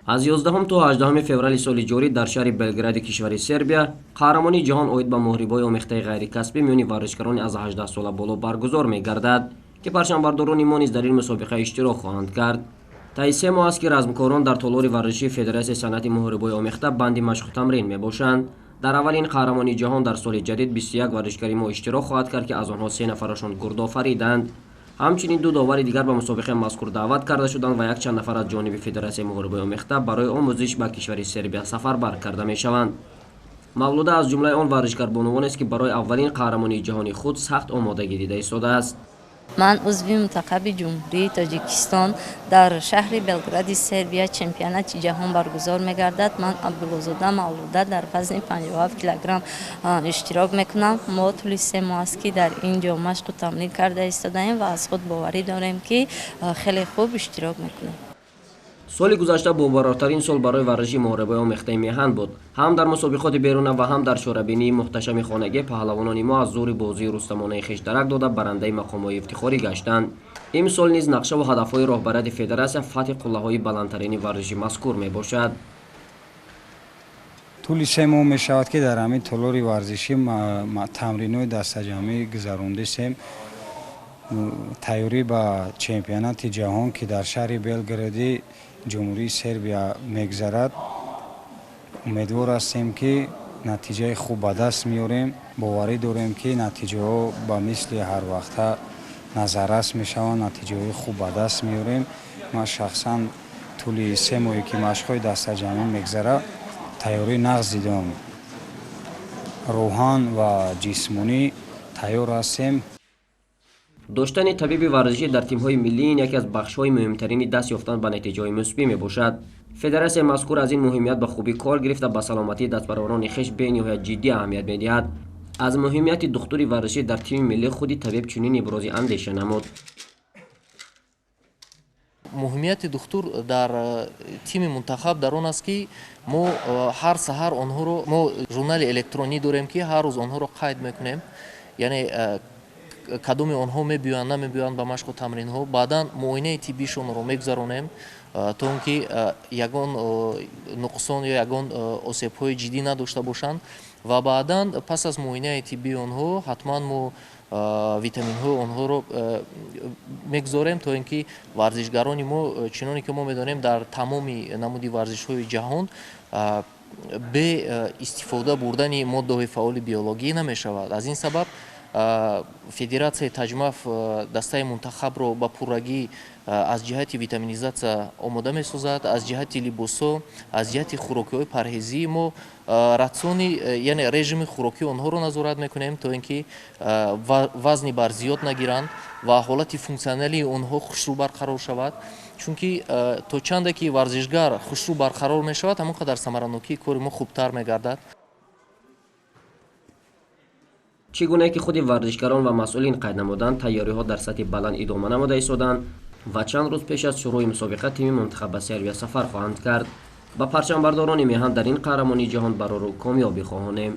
از 11 تا 18 فوریه سال جاری در شهر بلگراد کشور سربیا قهرمانی جهان اوید با مهربای آمیخته غیر کسبی میان ورزشکاران از 18 ساله بالا برگزار می‌گردد که پرچمبرداران ما نیز در این مسابقه اشتراک خواهند کرد. طی 3 ماه است که رزمکاران در تالار ورزشی فدراسیون صنعت مهربای آمیخته بند مشق و تمرین میباشند. در اولین قهرمانی جهان در سال جدید 21 ورزشکاری ما اشتراک خواهد کرد که از آنها 3 نفرشان گرد آفریدند. همچنین دو داور دیگر به مسابقه مذکور دعوت کرده شدند و یک چند نفر از جانب فدراسیون مهربای آمیخته برای آموزش به کشور سربیا سفر بر کرده میشوند. مولوده از جمله آن ورزشکار بانوان است که برای اولین قهرمانی جهانی خود سخت آمادگی دیده ایستاده است. من عضو منتخب جمهوری تاجیکستان در شهر بلگراد سربیا چمپیونات جهان برگزار می‌گردد. من عبدالله مولوده در وزن 57 کیلوگرم اشتراک میکنم. ما طول 3 ماه است که در اینجا مشق و تمرین کرده ایستاده‌ایم و از خود باوری داریم که خیلی خوب اشتراک میکنیم. سال گذشته بمباراترین سال برای ورزش مهربای آمیخته میهن بود. هم در مسابقات بیرون و هم در شورابینی محتشم خانگی پهلوانان ما از زور بازی رستمانه خویش درک داده برنده مقام‌های افتخاری گشتند. امسال نیز نقشه و هدف‌های راهبرد فدراسیون فتح قله‌های بلندترین ورزشی مذکور میباشد. طول 3 ماه می شود که در همین تالار ورزشی تمرین‌های دسته‌جمعی گذراندیم. تیاری به چمپیونات جهان که در شهر بلگراد جمهوری سربیا میگذرد امیدوار هستیم که نتیجه خوب به دست میاریم. باوری داریم که نتیجه ها به مثل هر وقت نظررس میشوند. نتیجه های خوب به دست میاریم. من شخصا طول 3 ماهی که مشق‌های دسته‌جمعی میگذره تیاری نغز دیدم. روحان و جسمانی تیار هستیم. داشتن طبیب ورزشی در تیم‌های ملی یکی از بخش‌های مهمترین دست یافتن به نتیجه‌های مثبت میباشد. فدراسیون مذکور از این مهمیت به خوبی کار گرفته به سلامتی دستبروران خویش به نهایت جدی اهمیت می‌دهد. از مهمیت دکتری ورزشی در تیم ملی خودی طبیب چنین ابراز اندیشه نمود. مهمیت دکتر در تیم منتخب در آن است که ما هر سحر آنها رو ما ژورنال الکترونی داریم که هر روز آنها رو قید میکنیم. یعنی کدوم آنها میبیان نمیبیان به مشق و تمرین ها. بعدا معاینه طبیشون رو میگذرونیم تا اینکه یگان نقصان یا یگان آسیب های جدی نداشته باشند و بعدا پس از معاینه طبی آنها حتما ما ویتامین ها آنها رو میگذاریم تا اینکه ورزشگران ما چنانی که ما میدانیم در تمام نمودی ورزش های جهان به استفاده بردن ماده های فعال بیولوژی نمیشود. از این سبب فدراسیون تجمف دسته منتخب رو با پررگی از جهت ویتامینیزاسیون آماده می‌سازد. از جهت لباسا، از جهت خوراکی‌های پرهیزی ما راتسونی یعنی رژیم خوراکی آنها رو نظارت میکنیم تا اینکه وزن بر زیاد نگیرند و حالت فونکسیونالی آنها خوشرو برقرار شود. چون که تا چند که ورزشگر خوشرو برقرار میشود همونقدر ثمرانوکی کار ما خوبتر میگردد. چگونه که خود ورزشکاران و مسئولین قید نمودند تیاری‌ها در سطح بلند ادامه نموده ایستادند و چند روز پیش از شروع مسابقه تیم منتخب به سربیا سفر خواهند کرد. با پرچمبرداران میهن در این قهرمانی جهان برای کامیابی خواهانیم.